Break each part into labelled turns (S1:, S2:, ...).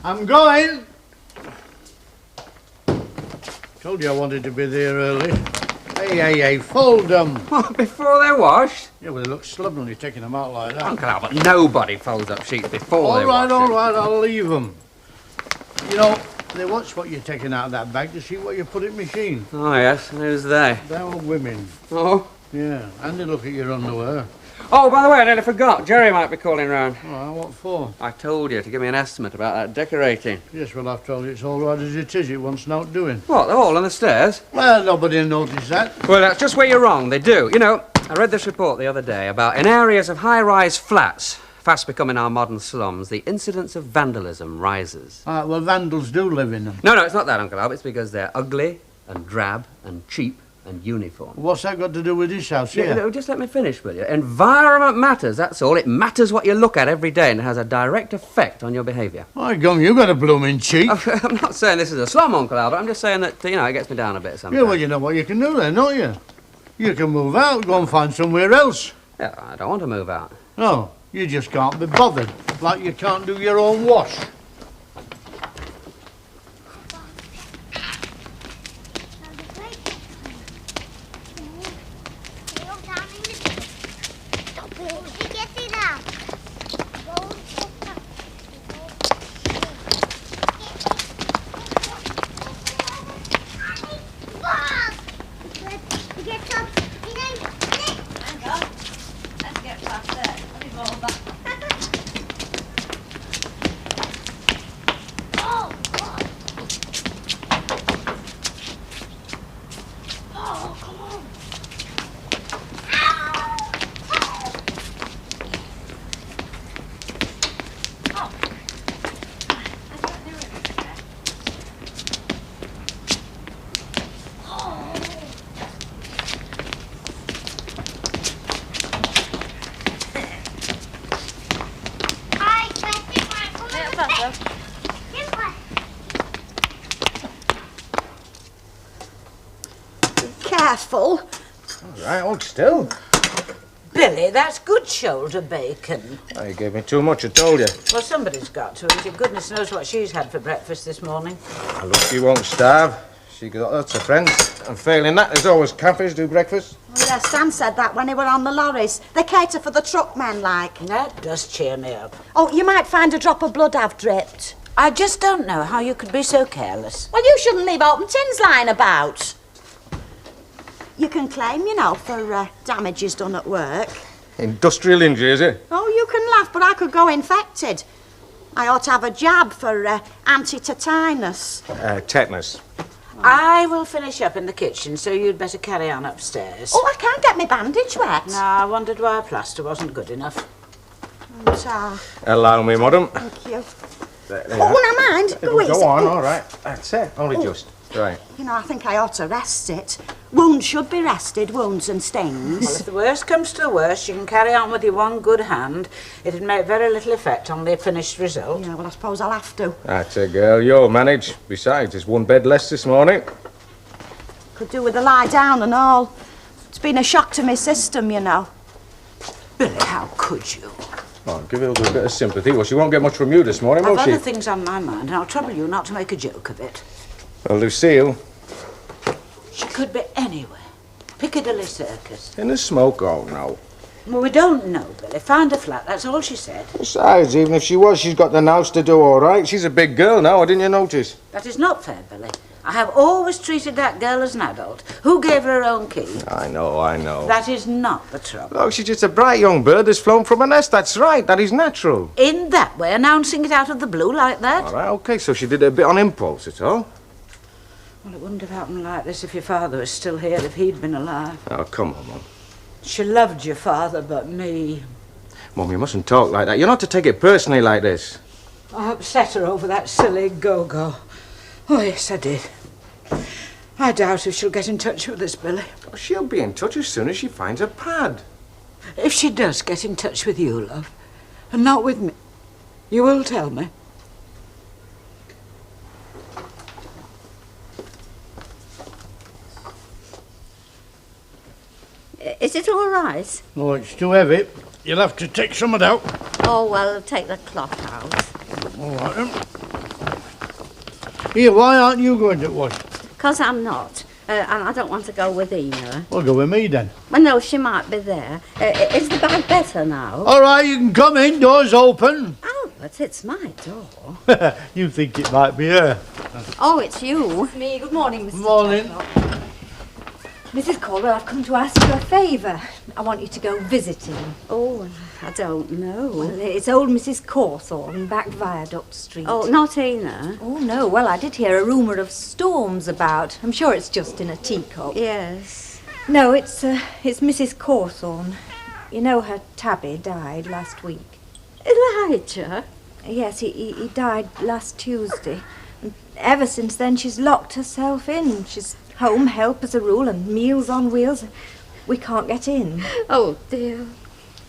S1: I'm going. Told you I wanted to be there early. Hey, fold them.
S2: What, before they're washed?
S1: Yeah, well, they look slovenly taking them out like that.
S2: Uncle Albert, nobody folds up sheets before they wash
S1: All
S2: them.
S1: right, I'll leave them. You know, they watch what you're taking out of that bag to see what you put in the machine.
S2: Oh, yes, who's they?
S1: They're all women.
S2: Oh?
S1: Yeah, and they look at your underwear.
S2: Oh, by the way, I nearly forgot. Jerry might be calling round.
S1: All right, what for?
S2: I told you to give me an estimate about that decorating.
S1: Yes, well, I've told you it's all right as it is. It wants no doing.
S2: What, the hall on the stairs?
S1: Well, nobody noticed that.
S2: Well, that's just where you're wrong. They do. You know, I read this report the other day about in areas of high-rise flats, fast becoming our modern slums, the incidence of vandalism rises.
S1: All right, well, vandals do live in them.
S2: No, it's not that, Uncle Albert. It's because they're ugly and drab and cheap and uniform.
S1: What's that got to do with this house here?
S2: Yeah, just let me finish, will you? Environment matters, that's all. It matters what you look at every day, and it has a direct effect on your behaviour.
S1: My gum, you got a blooming cheek.
S2: I'm not saying this is a slum, Uncle Albert. I'm just saying that, it gets me down a bit sometimes.
S1: Yeah, well, you know what you can do then, don't you? You can move out, go and find somewhere else.
S2: Yeah, I don't want to move out.
S1: No, you just can't be bothered. Like you can't do your own wash.
S3: Careful.
S4: All right, hold still.
S5: Billy, that's good shoulder bacon.
S4: Oh, you gave me too much, I told you.
S5: Well, somebody's got to eat it. Goodness knows what she's had for breakfast this morning.
S4: Look, she won't starve. She got lots of friends. And failing that, there's always cafes do breakfast.
S3: Oh, yeah, Stan said that when he were on the lorries. They cater for the truckmen, like.
S5: That does cheer me up.
S3: Oh, you might find a drop of blood I've dripped.
S5: I just don't know how you could be so careless.
S3: Well, you shouldn't leave open tins lying about. You can claim, for damages done at work.
S4: Industrial injury, is it?
S3: Oh, you can laugh, but I could go infected. I ought to have a jab for anti-tetanus.
S4: Tetanus.
S5: I will finish up in the kitchen, so you'd better carry on upstairs.
S3: Oh, I can't get my bandage wet.
S5: No, I wondered why a plaster wasn't good enough.
S4: Allow me, madam.
S3: Thank you.
S4: There
S3: Oh, no mind. Go easy.
S4: Go on, all right. That's it. Only just. Right.
S3: I think I ought to rest it. Wounds should be rested, wounds and stings.
S5: Well, if the worst comes to the worst, you can carry on with your one good hand. It'd make very little effect on the finished result.
S3: Yeah, well, I suppose I'll have to.
S4: That's a girl. You'll manage. Besides, there's one bed less this morning.
S3: Could do with a lie down and all. It's been a shock to my system,
S5: Billy, how could you?
S4: Oh, give her a little bit of sympathy. Well, she won't get much from you this morning, will
S5: I've
S4: she?
S5: other things on my mind, and I'll trouble you not to make a joke of it.
S4: Well, Lucille.
S5: She could be anywhere. Piccadilly Circus.
S4: In the smoke? Oh, no.
S5: Well, we don't know, Billy. Find a flat, that's all she said.
S4: Besides, even if she was, she's got the house to do all right. She's a big girl now, didn't you notice?
S5: That is not fair, Billy. I have always treated that girl as an adult. Who gave her own key?
S4: I know.
S5: That is not the trouble.
S4: Look, she's just a bright young bird that's flown from a nest. That's right. That is natural.
S5: In that way, announcing it out of the blue like that?
S4: All right, OK, so she did it a bit on impulse, that's all.
S5: Well, it wouldn't have happened like this if your father was still here, if he'd been alive.
S4: Oh, come on, Mum.
S5: She loved your father, but me.
S4: Mum, you mustn't talk like that. You're not to take it personally like this.
S5: I upset her over that silly go-go. Oh, yes, I did. I doubt if she'll get in touch with us, Billy.
S4: Oh, she'll be in touch as soon as she finds a pad.
S5: If she does get in touch with you, love, and not with me, you will tell me.
S6: Is it all right?
S1: No, it's too heavy. You'll have to take some of it out.
S6: Oh, well, take the cloth out.
S1: All right, then. Here, why aren't you going to wash?
S6: Because I'm not. And I don't want to go with Ina.
S1: Well, go with me then.
S6: Well, no, she might be there. Is the bag better now?
S1: All right, you can come in. Door's open.
S6: Albert, it's my door.
S1: You think it might be her.
S6: Oh, it's you.
S7: It's me. Good morning, Mrs.
S1: Morning.
S7: Caldwell. Mrs. Caldwell, I've come to ask you a favour. I want you to go visiting.
S6: Oh, I don't know.
S7: Well, it's old Mrs. Cawthorne, back Viaduct Street.
S6: Oh, not Ina.
S7: Oh, no. Well, I did hear a rumour of storms about. I'm sure it's just in a teacup.
S6: Yes.
S7: No, it's Mrs. Cawthorne. You know her tabby died last week.
S6: Elijah?
S7: Yes, he died last Tuesday. And ever since then, she's locked herself in. She's home help as a rule and meals on wheels. We can't get in.
S6: Oh, dear.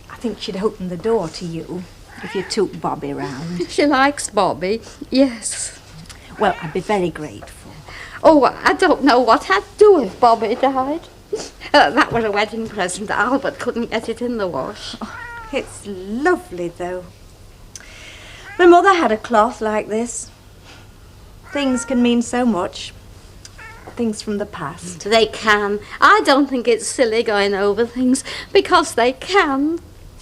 S7: I think she'd open the door to you if you took Bobby round.
S6: She likes Bobby, yes.
S7: Well, I'd be very grateful.
S6: Oh, I don't know what I'd do if Bobby died. That was a wedding present. Albert couldn't get it in the wash.
S7: Oh, it's lovely, though. My mother had a cloth like this. Things can mean so much. Things from the past.
S6: They can. I don't think it's silly going over things, because they can.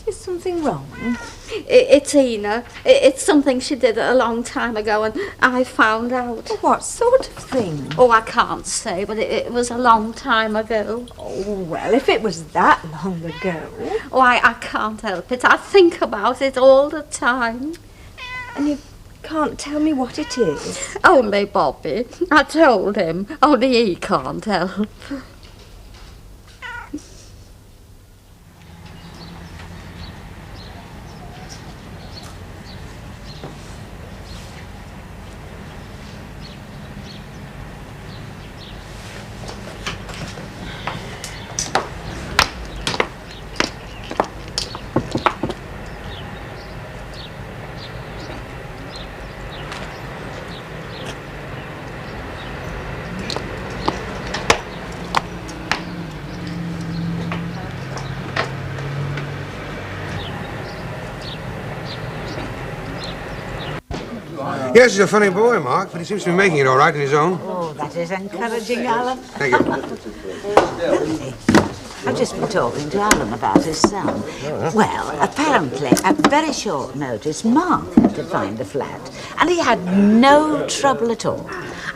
S7: Is something wrong?
S6: It's Ina. It's something she did a long time ago, and I found out.
S7: What sort of thing?
S6: Oh, I can't say, but it was a long time ago.
S7: Oh, well, if it was that long ago.
S6: Oh, I can't help it. I think about it all the time.
S7: And you can't tell me what it is?
S6: Only Bobby. I told him. Only he can't help.
S8: Yes, he's a funny boy, Mark, but he seems to be making it all right on his own.
S9: Oh, that is encouraging, Alan.
S8: Thank you.
S9: I've just been talking to Alan about his son. Well, apparently, at very short notice, Mark had to find a flat, and he had no trouble at all.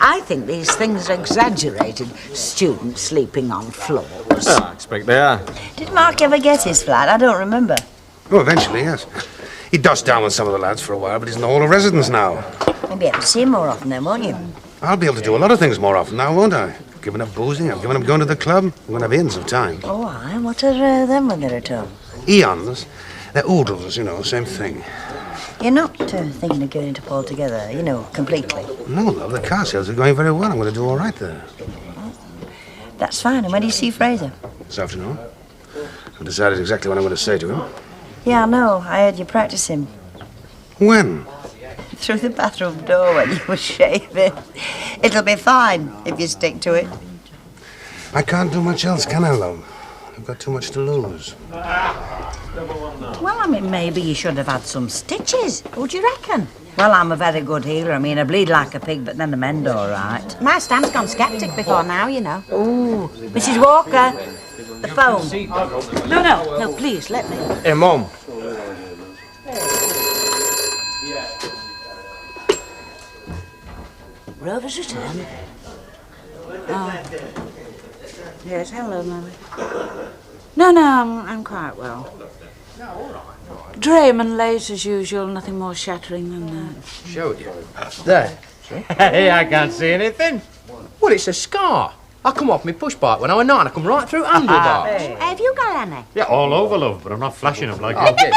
S9: I think these things are exaggerated. Students sleeping on floors.
S4: Oh, I expect they are.
S9: Did Mark ever get his flat? I don't remember.
S8: Oh, eventually, yes. He dusted down with some of the lads for a while, but he's in the hall of residence now.
S9: You'll be able to see him more often then, won't you?
S8: I'll be able to do a lot of things more often now, won't I? I've given up boozing, I've given up going to the club. I'm going to have ends of time.
S9: Oh, aye. What are them when they're at home?
S8: Eons. They're oodles, you know, same thing.
S9: You're not thinking of going into it altogether, you know, completely?
S8: No, love, the car sales are going very well. I'm going to do all right there.
S9: That's fine. And when do you see Fraser?
S8: This afternoon. I've decided exactly what I'm going to say to him.
S9: Yeah, I know. I heard you practice him.
S8: When?
S9: Through the bathroom door when you were shaving. It'll be fine if you stick to it.
S8: I can't do much else, can I, love? I've got too much to lose.
S9: Well, I mean, maybe you should have had some stitches. What do you reckon? Well, I'm a very good healer. I mean, I bleed like a pig, but then the mend all right. My Stan's gone skeptic before now, you know. Ooh, Mrs. Walker, the phone. No, please, let me.
S4: Hey, Mum.
S9: Rover's returned. Oh. Yes, hello, Mummy. No, I'm quite well. Drayman late as usual, nothing more shattering than that.
S4: Showed you.
S10: There. Hey, I can't see anything. Well, it's a scar. I come off my push bike when I was 9. I come right through handlebars.
S3: Have you got any?
S10: Yeah, all over, love, but I'm not flashing them like you did.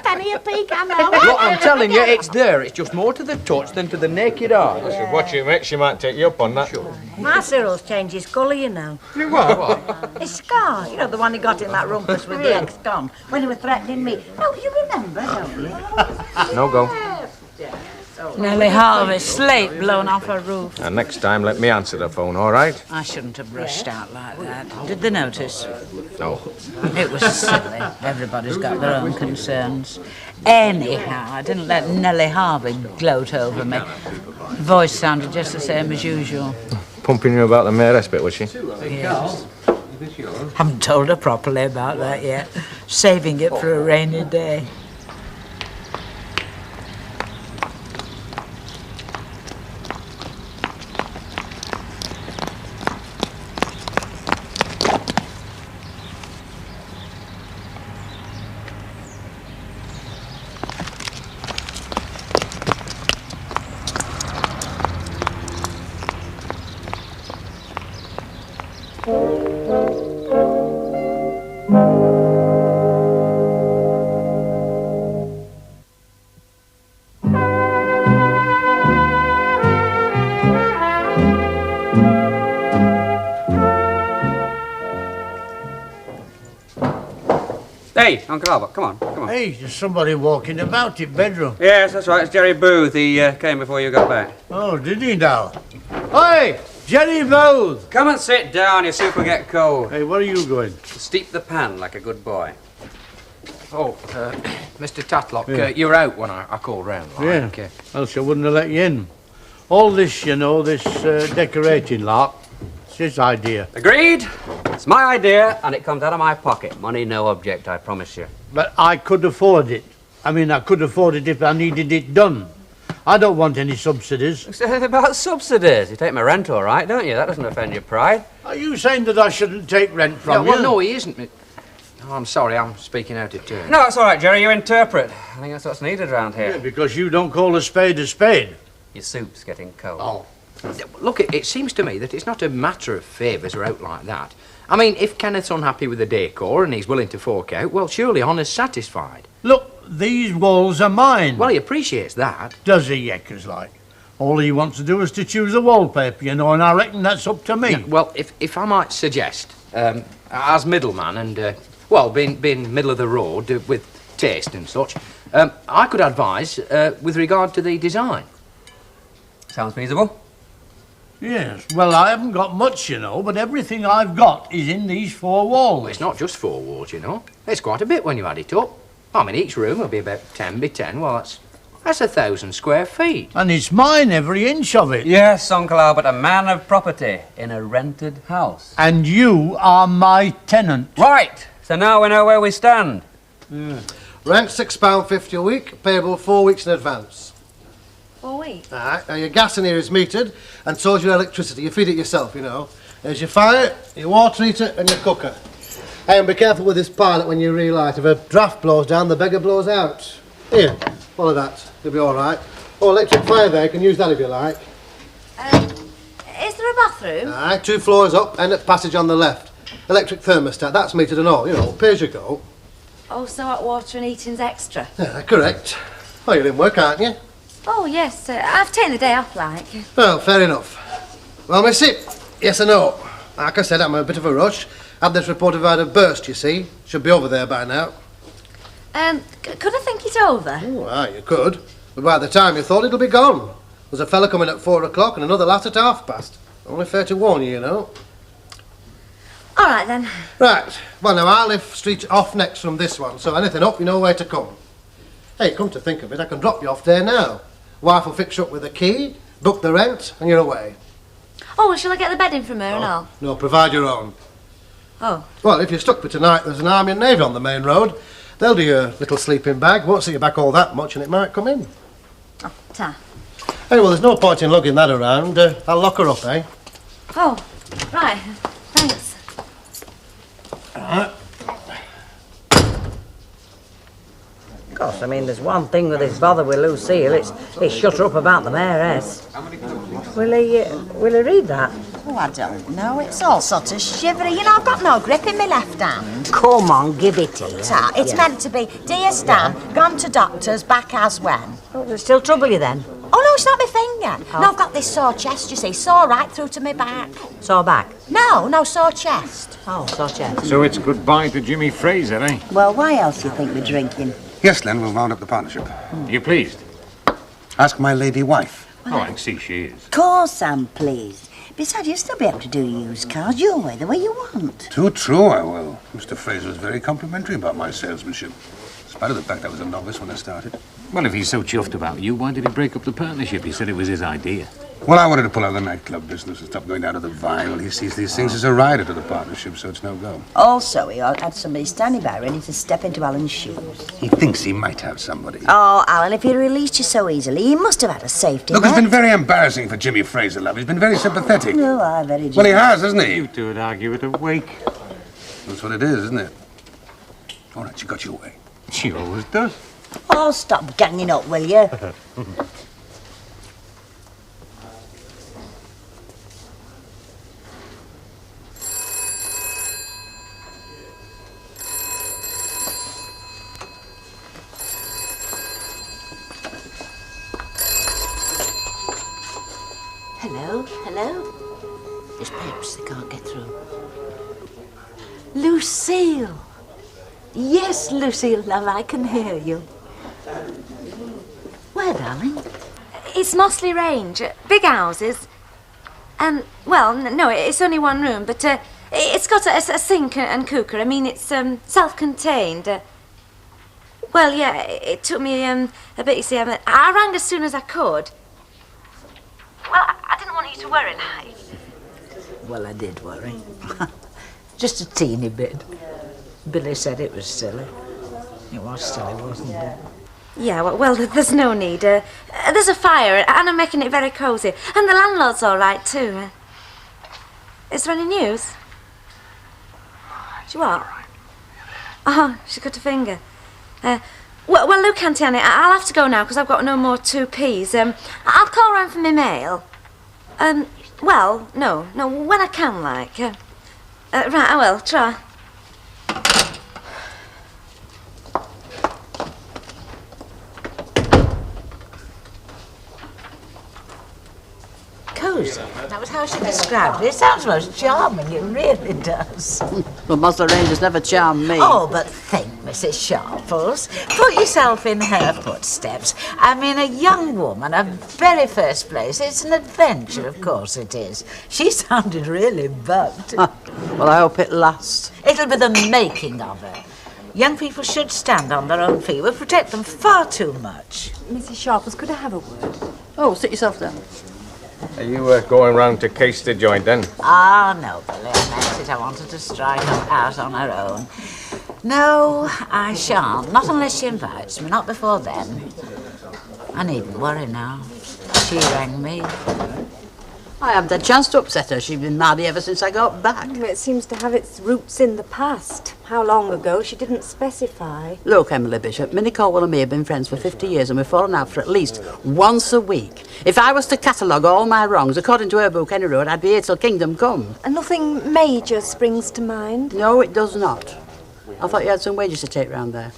S3: Penny a peek, I know.
S10: Look, I'm telling you, it's there. It's just more to the touch than to the naked eye.
S4: I should watch you, mate. She might take you up on that.
S10: Sure.
S9: My Cyril's changed his colour, you know.
S10: You what?
S9: His scar, you know, the one he got in that rumpus with the ex-con when he was threatening me. Oh, you remember, don't you?
S4: No go.
S5: Nearly half his slate blown off her roof.
S4: And next time, let me answer the phone, all right?
S5: I shouldn't have rushed out like that. Did they notice?
S4: No.
S5: It was silly. Everybody's got their own concerns. Anyhow, I didn't let Nellie Harvey gloat over me. Voice sounded just the same as usual.
S4: Pumping you about the mayoress bit, was she?
S5: Yes. Haven't told her properly about that yet. Saving it for a rainy day.
S2: Hey, Uncle Albert, come on, come on.
S1: Hey, there's somebody walking about your bedroom.
S2: Yes, that's right, it's Jerry Booth. He came before you got back.
S1: Oh, did he now? Hey, Jerry Booth!
S2: Come and sit down, your soup will get cold.
S1: Hey, where are you going?
S2: Steep the pan like a good boy.
S10: Oh, Mr. Tatlock, you're out when I called round, like.
S1: Yeah, else I wouldn't have let you in. All this, you know, this decorating lark, it's his idea.
S2: Agreed? It's my idea, and it comes out of my pocket. Money, no object, I promise you.
S1: But I could afford it. I mean, I could afford it if I needed it done. I don't want any subsidies.
S2: It's about subsidies. You take my rent all right, don't you? That doesn't offend your pride.
S1: Are you saying that I shouldn't take rent from you?
S10: Well, no, he isn't. Oh, I'm sorry, I'm speaking out of turn.
S2: No, it's all right, Jerry. You interpret. I think that's what's needed around here.
S1: Yeah, because you don't call a spade a spade.
S2: Your soup's getting cold.
S1: Oh.
S10: Look, it seems to me that it's not a matter of favours or out like that. I mean, if Kenneth's unhappy with the decor and he's willing to fork out, well, surely honour's satisfied.
S1: Look, these walls are mine.
S10: Well, he appreciates that.
S1: Does he, Yeckers, like? All he wants to do is to choose a wallpaper, you know, and I reckon that's up to me.
S10: Yeah, well, if I might suggest, as middleman and, well, being middle of the road with taste and such, I could advise with regard to the design.
S2: Sounds feasible.
S1: Yes, well, I haven't got much, you know, but everything I've got is in these four walls.
S10: Well, it's not just 4 walls, you know. It's quite a bit when you add it up. I mean, each room will be about 10 by 10. Well, that's 1,000 square feet.
S1: And it's mine, every inch of it.
S2: Yes, Uncle Albert, a man of property in a rented house.
S1: And you are my tenant.
S2: Right, so now we know where we stand.
S11: Yeah. Rent £6.50 a week, payable 4 weeks in advance.
S7: 4 weeks?
S11: All right, now your gas in here is metered, and so is your electricity. You feed it yourself, you know. There's your fire, your water heater, and your cooker. Hey, and be careful with this pilot when you relight. If a draft blows down, the beggar blows out. Here, follow that. You'll be all right. Oh, electric fire there. You can use that if you like.
S7: Is there a bathroom?
S11: All right, 2 floors up, end at passage on the left. Electric thermostat, that's metered and all. You know, pay as you go.
S7: Oh, so hot water and heating's extra?
S11: Yeah, correct. Oh, you're in work, aren't you?
S7: Oh, yes. I've taken the day off, like.
S11: Well, fair enough. Well, missy, yes or no? Like I said, I'm in a bit of a rush. Had this report about a burst, you see. Should be over there by now.
S7: Could I think it over?
S11: Oh, aye, you could. But by the time you thought, it'll be gone. There's a fella coming at 4 o'clock and another last at past. Only fair to warn you, you know.
S7: All right, then.
S11: Right. Well, now, I'll lift street off next from this one, so anything up, you know where to come. Hey, come to think of it, I can drop you off there now. Wife will fix you up with a key, book the rent, and you're away.
S7: Oh, well, shall I get the bed in from her and all?
S11: No, provide your own.
S7: Oh.
S11: Well, if you're stuck for tonight, there's an Army and Navy on the main road. They'll do your little sleeping bag. Won't see you back all that much, and it might come in.
S7: Oh, ta.
S11: Hey, well, there's no point in lugging that around. I'll lock her up, eh?
S7: Oh, right. Thanks.
S11: All right.
S9: Of course, I mean, there's one thing with this bother with Lucille, it's shut her up about the mayoress. Will he read that?
S3: Oh, I don't know. It's all sort of shivery. You know, I've got no grip in my left hand.
S9: Come on, give it here.
S3: Ta, it's meant to be, dear Stan, gone to doctors, back as when.
S9: Oh, does it still trouble you then?
S3: Oh, no, it's not my finger.
S9: Oh.
S3: No, I've got this sore chest, you see, sore right through to my back.
S9: Sore back?
S3: No, sore chest.
S9: Oh, sore chest.
S12: So it's goodbye to Jimmy Fraser, eh?
S9: Well, why else do you think we're drinking?
S8: Yes, Len, we'll round up the partnership.
S12: You pleased?
S8: Ask my lady wife.
S12: Oh, I can see she is.
S9: Of course I'm pleased. Besides, you'll still be able to do used cars your way, the way you want.
S8: Too true, I will. Mr. Fraser was very complimentary about my salesmanship. In spite of the fact I was a novice when I started.
S12: Well, if he's so chuffed about you, why did he break up the partnership? He said it was his idea.
S8: Well, I wanted to pull out of the nightclub business and stop going down to the Vine. He sees these things as a rider to the partnership, so it's no go.
S9: Also, he had somebody standing by ready to step into Alan's shoes.
S8: He thinks he might have somebody.
S9: Oh, Alan, if he released you so easily, he must have had a safety
S8: Look,
S9: net.
S8: it's been very embarrassing for Jimmy Fraser, love. He's been very sympathetic.
S9: No, very
S8: Well, he has, hasn't he?
S12: You two would argue at a wake.
S8: That's what it is, isn't it? All right, you got your way.
S12: She always does.
S9: Oh, stop ganging up, will you?
S3: Hello, hello. It's Peps, they can't get through. Lucille. Yes, Lucille, love, I can hear you. Where, darling?
S7: It's Mossley Range. Big houses. And, well, no, it's only one room, but it's got a sink and cooker. I mean, it's self-contained. Well, yeah, it took me a bit, you see. I rang as soon as I could. Well, I didn't want you to worry, like.
S5: Well, I did worry. Just a teeny bit. Billy said it was silly. It was silly, wasn't it?
S7: Yeah, well, there's no need. There's a fire, and I'm making it very cosy. And the landlord's all right, too. Is there any news? She what? Oh, she cut her finger. Well, look, Auntie Annie, I'll have to go now, because I've got no more 2p's. I'll call round for my mail. Well, no, when I can, like. Right, I will, try.
S5: Cosy. That was how she described it. It sounds most charming, it really does.
S13: Well, Mossley Range has never charmed me.
S5: Oh, but think, Mrs. Sharples. Put yourself in her footsteps. I mean, a young woman, a very first place. It's an adventure, of course it is. She sounded really bugged.
S13: Well, I hope it lasts.
S5: It'll be the making of her. Young people should stand on their own feet. We protect them far too much.
S7: Mrs. Sharples, could I have a word?
S13: Oh, sit yourself down.
S4: Are you going round to case the joint then?
S5: Ah, no, Billy, I meant it. I wanted to strike her out on her own. No, I shan't. Not unless she invites me. Not before then. I needn't worry now. She rang me.
S13: I haven't had a chance to upset her. She's been mardy ever since I got back.
S7: It seems to have its roots in the past. How long ago, she didn't specify.
S13: Look, Emily Bishop, Minnie Caldwell and me have been friends for 50 years and we've fallen out for at least once a week. If I was to catalogue all my wrongs, according to her book, Any Road, I'd be here till kingdom come.
S7: And nothing major springs to mind?
S13: No, it does not. I thought you had some wages to take round there.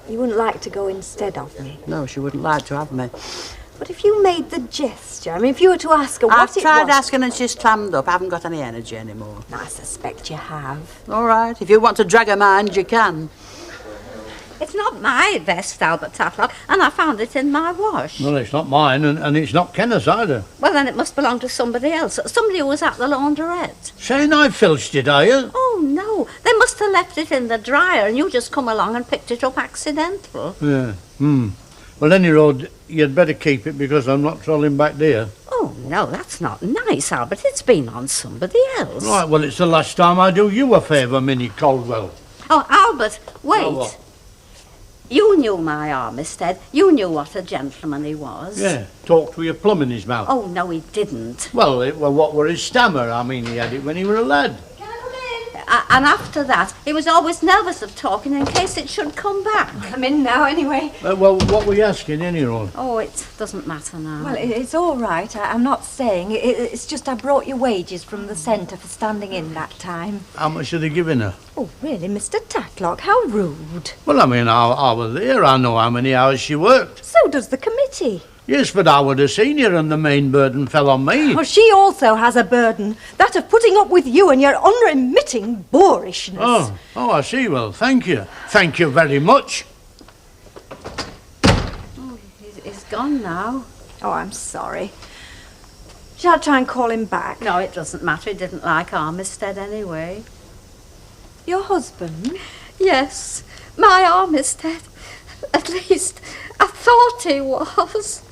S7: You wouldn't like to go instead of me?
S13: No, she wouldn't like to have me.
S7: But if you made the gesture, I mean, if you were to ask her what
S13: I've
S7: it
S13: tried
S7: was...
S13: asking and she's clammed up. I haven't got any energy anymore.
S7: I suspect you have.
S13: All right, if you want to drag her mind, you can.
S6: It's not my vest, Albert Tatlock, and I found it in my wash.
S1: Well, it's not mine, and it's not Kenneth's either.
S6: Well, then it must belong to somebody else. Somebody who was at the laundrette.
S1: Saying I filched it, are you?
S6: Oh, no. They must have left it in the dryer, and you just come along and picked it up accidental.
S1: Yeah. Well, any road, you'd better keep it because I'm not trolling back there.
S6: Oh, no, that's not nice, Albert. It's been on somebody else.
S1: Right, well, it's the last time I do you a favour, Minnie Caldwell.
S6: Oh, Albert, wait.
S1: Oh, what?
S6: You knew my Armistead. You knew what a gentleman he was.
S1: Yeah, talked with your plum in his mouth.
S6: Oh, no, he didn't.
S1: Well, what were his stammer? I mean, he had it when he were a lad.
S6: And after that, he was always nervous of talking in case it should come back.
S7: I'm in now, anyway.
S1: Well, what were you asking, anyone?
S6: Oh, it doesn't matter now.
S7: Well, it's all right. I'm not saying. It's just I brought your wages from the centre for standing in that time.
S1: How much are they giving her?
S7: Oh, really, Mr. Tatlock? How rude.
S1: Well, I mean, I was there. I know how many hours she worked.
S7: So does the committee.
S1: Yes, but I would have seen you and the main burden fell on me.
S7: Well, she also has a burden. That of putting up with you and your unremitting boorishness.
S1: Oh, I see. Well, thank you. Thank you very much.
S6: Oh, he's gone now.
S7: Oh, I'm sorry. Shall I try and call him back?
S5: No, it doesn't matter. He didn't like Armistead anyway.
S7: Your husband?
S6: Yes, my Armistead. At least, I thought he was.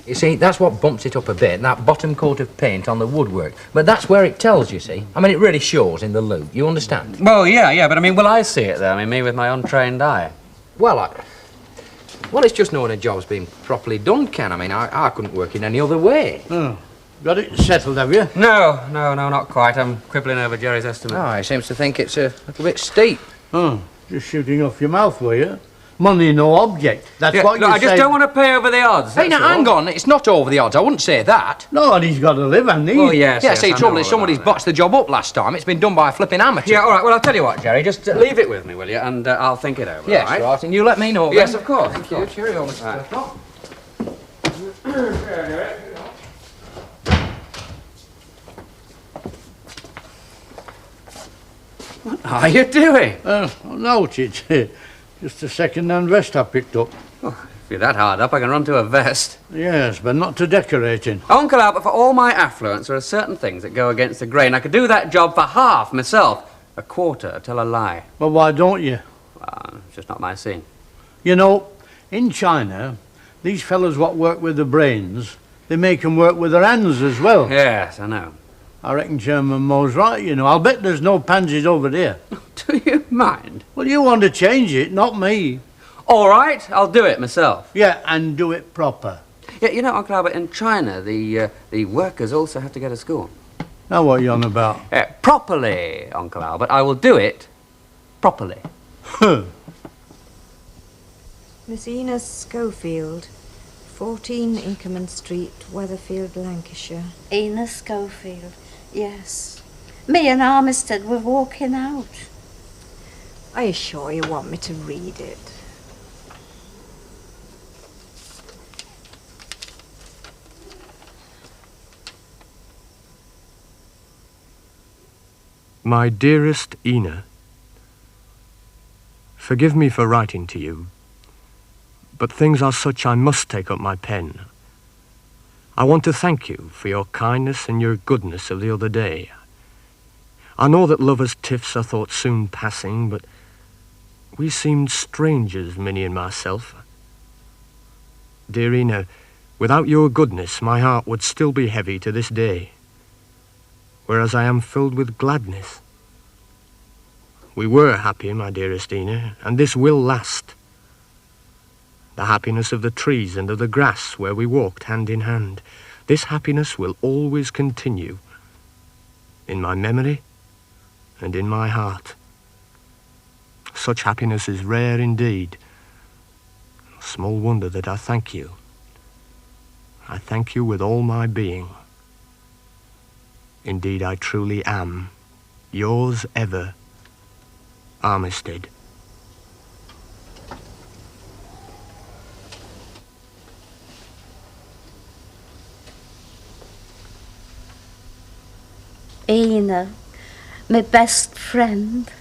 S10: You see, that's what bumps it up a bit, that bottom coat of paint on the woodwork. But that's where it tells, you see. I mean, it really shows in the loop. You understand?
S2: Well, yeah, but I mean, will I see it, though? I mean, me with my untrained eye.
S10: Well, well, it's just knowing a job's been properly done, Ken. I mean, I couldn't work in any other way.
S1: Oh, got it settled, have you?
S2: No, not quite. I'm quibbling over Jerry's estimate.
S10: Oh, he seems to think it's a little bit steep.
S1: Oh, just shooting off your mouth, were you? Money no object. That's what you
S2: I
S1: say.
S2: just don't want to pay over the odds.
S10: Hey, now, hang on. It's not over the odds. I wouldn't say that.
S1: No, and he's got to live, hasn't he?
S2: Oh, yes.
S10: Yeah, see, the trouble is somebody's botched the job up last time. It's been done by a flipping amateur.
S2: Yeah, all right. Well, I'll tell you what, Jerry. Just leave it with me, will you? And I'll think it over.
S10: Yes,
S2: all
S10: right. And you let me know.
S2: Yes,
S10: then.
S2: of course.
S10: Thank you. Cheerio, Mr.
S2: What are you doing?
S1: No, it's just a second-hand vest I picked up.
S2: Oh, if you're that hard up, I can run to a vest.
S1: Yes, but not to decorating.
S2: Uncle Albert, for all my affluence, there are certain things that go against the grain. I could do that job for half myself. A quarter, tell a lie.
S1: Well, why don't you?
S2: It's just not my scene.
S1: You know, in China, these fellas what work with the brains, they make 'em work with their hands as well.
S2: Yes, I know.
S1: I reckon Chairman Mo's right, you know. I'll bet there's no pansies over there.
S2: Do you mind?
S1: Well, you want to change it, not me.
S2: All right, I'll do it myself.
S1: Yeah, and do it proper.
S2: Yeah, you know, Uncle Albert, in China, the workers also have to go to school.
S1: Now what are you on about?
S2: Properly, Uncle Albert. I will do it properly.
S7: Miss Ina Schofield, 14 Inkerman Street, Weatherfield, Lancashire.
S6: Ina Schofield, yes. Me and Armistead were walking out.
S7: Are you sure you want me to read it?
S14: My dearest Ina, forgive me for writing to you, but things are such I must take up my pen. I want to thank you for your kindness and your goodness of the other day. I know that lovers' tiffs are thought soon passing, but we seemed strangers, Minnie and myself. Dear Ina, without your goodness, my heart would still be heavy to this day, whereas I am filled with gladness. We were happy, my dearest Ina, and this will last. The happiness of the trees and of the grass where we walked hand in hand, this happiness will always continue in my memory and in my heart. Such happiness is rare indeed. Small wonder that I thank you. I thank you with all my being. Indeed, I truly am yours ever, Armistead.
S6: Ina, my best friend.